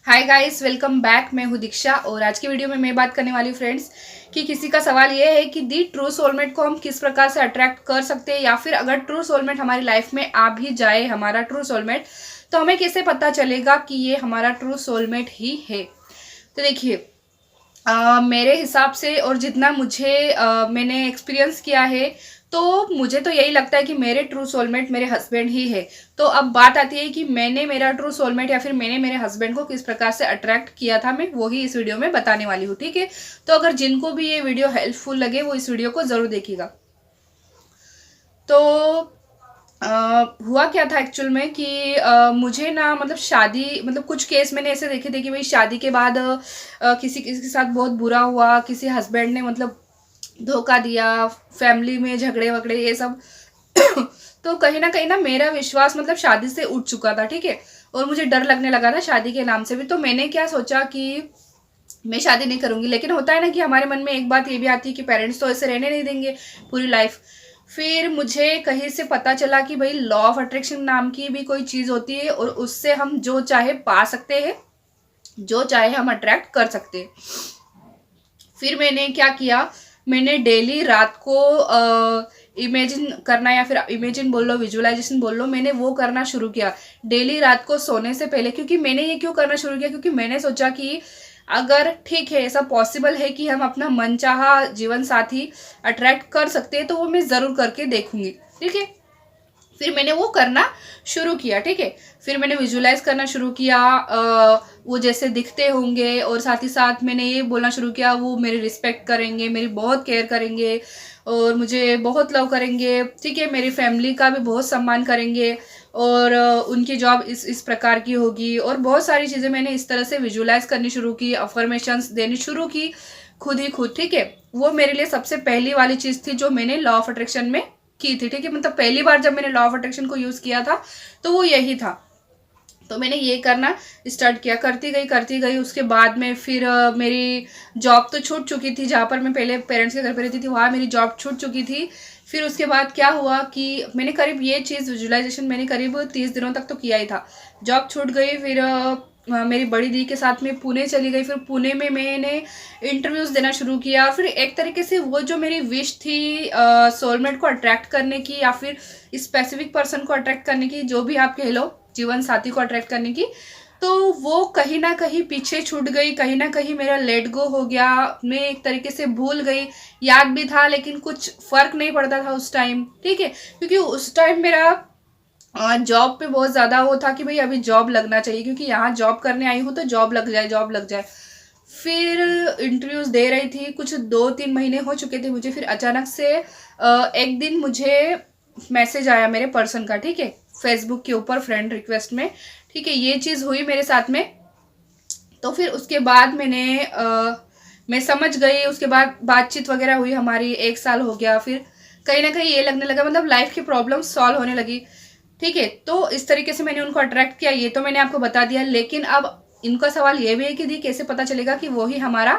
Hi guys, welcome back. मैं हूँ दीक्षा और आज की वीडियो में मैं बात करने वाली हूँ फ्रेंड्स कि किसी का सवाल ये है कि दी ट्रू सोलमेट को हम किस प्रकार से अट्रैक्ट कर सकते हैं, या फिर अगर ट्रू सोलमेट हमारी लाइफ में आ भी जाए, हमारा ट्रू सोलमेट, तो हमें कैसे पता चलेगा कि ये हमारा ट्रू सोलमेट ही है। तो देखिए, मेरे हिसाब से और जितना मैंने एक्सपीरियंस किया है, तो मुझे तो यही लगता है कि मेरे ट्रू सोलमेट मेरे हस्बैंड ही है। तो अब बात आती है कि मैंने मेरा ट्रू सोलमेट या फिर मैंने मेरे हस्बैंड को किस प्रकार से अट्रैक्ट किया था, मैं वही इस वीडियो में बताने वाली हूँ। ठीक है, तो अगर जिनको भी ये वीडियो हेल्पफुल लगे वो इस वीडियो को जरूर देखिएगा। तो हुआ क्या था एक्चुअल में कि मुझे ना, मतलब शादी, मतलब कुछ केस मैंने ऐसे देखे थे कि भाई शादी के बाद किसी किसी के साथ बहुत बुरा हुआ, किसी हस्बैंड ने मतलब धोखा दिया, फैमिली में झगड़े वगड़े ये सब। तो कहीं ना मेरा विश्वास मतलब शादी से उठ चुका था। ठीक है, और मुझे डर लगने लगा था शादी के नाम से भी। तो मैंने क्या सोचा कि मैं शादी नहीं करूंगी। लेकिन होता है ना कि हमारे मन में एक बात ये भी आती है कि पेरेंट्स तो ऐसे रहने नहीं देंगे पूरी लाइफ। फिर मुझे कहीं से पता चला कि भाई लॉ ऑफ अट्रैक्शन नाम की भी कोई चीज होती है और उससे हम जो चाहे पा सकते हैं, जो चाहे हम अट्रैक्ट कर सकते हैं। फिर मैंने क्या किया, मैंने डेली रात को इमेजिन करना, या फिर इमेजिन बोल लो, विजुअलाइजेशन बोल लो, मैंने वो करना शुरू किया डेली रात को सोने से पहले। क्योंकि मैंने ये क्यों करना शुरू किया, क्योंकि मैंने सोचा कि अगर ठीक है, ऐसा पॉसिबल है कि हम अपना मनचाहा जीवन साथी अट्रैक्ट कर सकते हैं, तो वो मैं ज़रूर करके देखूंगी। ठीक है, फिर मैंने वो करना शुरू किया। ठीक है, फिर मैंने विजुलाइज करना शुरू किया, वो जैसे दिखते होंगे, और साथ ही साथ मैंने ये बोलना शुरू किया वो मेरी रिस्पेक्ट करेंगे, मेरी बहुत केयर करेंगे और मुझे बहुत लव करेंगे। ठीक है, मेरी फैमिली का भी बहुत सम्मान करेंगे और उनकी जॉब इस प्रकार की होगी, और बहुत सारी चीज़ें मैंने इस तरह से विजुलाइज करनी शुरू की, अफर्मेशंस देनी शुरू की खुद ही खुद। ठीक है, वो मेरे लिए सबसे पहली वाली चीज़ थी जो मैंने लॉ ऑफ अट्रैक्शन में की थी। ठीक है, मतलब पहली बार जब मैंने लॉ ऑफ अट्रैक्शन को यूज किया था तो वो यही था। तो मैंने ये करना स्टार्ट किया, करती गई। उसके बाद में फिर मेरी जॉब तो छूट चुकी थी, जहाँ पर मैं पहले पेरेंट्स के घर पर रहती थी वहाँ मेरी जॉब छूट चुकी थी। फिर उसके बाद क्या हुआ कि मैंने करीब ये चीज़ विजुअलाइजेशन मैंने करीब 30 दिनों तक तो किया ही था। जॉब छूट गई, फिर मेरी बड़ी दी के साथ में पुणे चली गई। फिर पुणे में मैंने इंटरव्यूज़ देना शुरू किया। फिर एक तरीके से वो जो मेरी विश थी सोलमेट को अट्रैक्ट करने की, या फिर स्पेसिफिक पर्सन को अट्रैक्ट करने की, जो भी आप कह लो, जीवन साथी को अट्रैक्ट करने की, तो वो कहीं ना कहीं पीछे छूट गई। कहीं ना कहीं मेरा लेट गो हो गया, मैं एक तरीके से भूल गई। याद भी था लेकिन कुछ फर्क नहीं पड़ता था उस टाइम। ठीक है, क्योंकि उस टाइम मेरा जॉब पे बहुत ज़्यादा वो था कि भाई अभी जॉब लगना चाहिए, क्योंकि यहाँ जॉब करने आई हूँ तो जॉब लग जाए, जॉब लग जाए। फिर इंटरव्यूज़ दे रही थी, कुछ 2-3 महीने हो चुके थे मुझे। फिर अचानक से एक दिन मुझे मैसेज आया मेरे पर्सन का। ठीक है, फेसबुक के ऊपर फ्रेंड रिक्वेस्ट में। ठीक है, ये चीज़ हुई मेरे साथ में। तो फिर उसके बाद मैं समझ गई। उसके बाद बातचीत वगैरह हुई हमारी, 1 साल हो गया। फिर कहीं ना कहीं ये लगने लगा, मतलब लाइफ की प्रॉब्लम सॉल्व होने लगी। ठीक है, तो इस तरीके से मैंने उनको अट्रैक्ट किया, ये तो मैंने आपको बता दिया। लेकिन अब इनका सवाल ये भी है कि दी कैसे पता चलेगा कि वो ही हमारा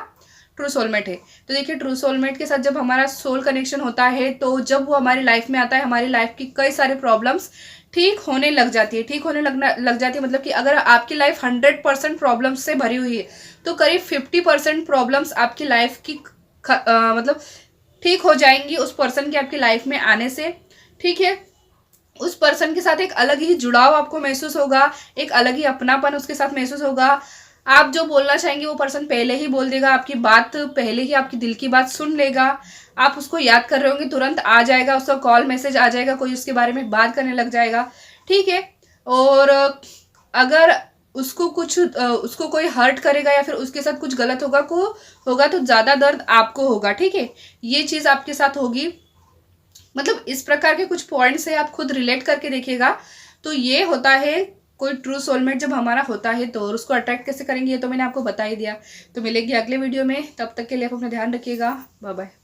ट्रू सोलमेट है। तो देखिए, ट्रू सोलमेट के साथ जब हमारा सोल कनेक्शन होता है, तो जब वो हमारी लाइफ में आता है, हमारी लाइफ की कई सारे प्रॉब्लम्स ठीक होने लग जाती है। ठीक होने लग जाती है, मतलब कि अगर आपकी लाइफ 100% प्रॉब्लम्स से भरी हुई है, तो करीब 50% प्रॉब्लम्स आपकी लाइफ की मतलब ठीक हो जाएंगी उस पर्सन के आपकी लाइफ में आने से। ठीक है, उस पर्सन के साथ एक अलग ही जुड़ाव आपको महसूस होगा, एक अलग ही अपनापन उसके साथ महसूस होगा। आप जो बोलना चाहेंगे वो पर्सन पहले ही बोल देगा, आपकी बात पहले ही, आपकी दिल की बात सुन लेगा। आप उसको याद कर रहे होंगे, तुरंत आ जाएगा, उसका कॉल मैसेज आ जाएगा, कोई उसके बारे में बात करने लग जाएगा। ठीक है, और अगर उसको कोई हर्ट करेगा या फिर उसके साथ कुछ गलत होगा तो ज़्यादा दर्द आपको होगा। ठीक है, ये चीज़ आपके साथ होगी। मतलब इस प्रकार के कुछ पॉइंट्स है, आप खुद रिलेट करके देखिएगा। तो ये होता है कोई ट्रू सोलमेट जब हमारा होता है, तो और उसको अट्रैक्ट कैसे करेंगे ये तो मैंने आपको बता ही दिया। तो मिलेगी अगले वीडियो में, तब तक के लिए आप अपना ध्यान रखिएगा। Bye bye.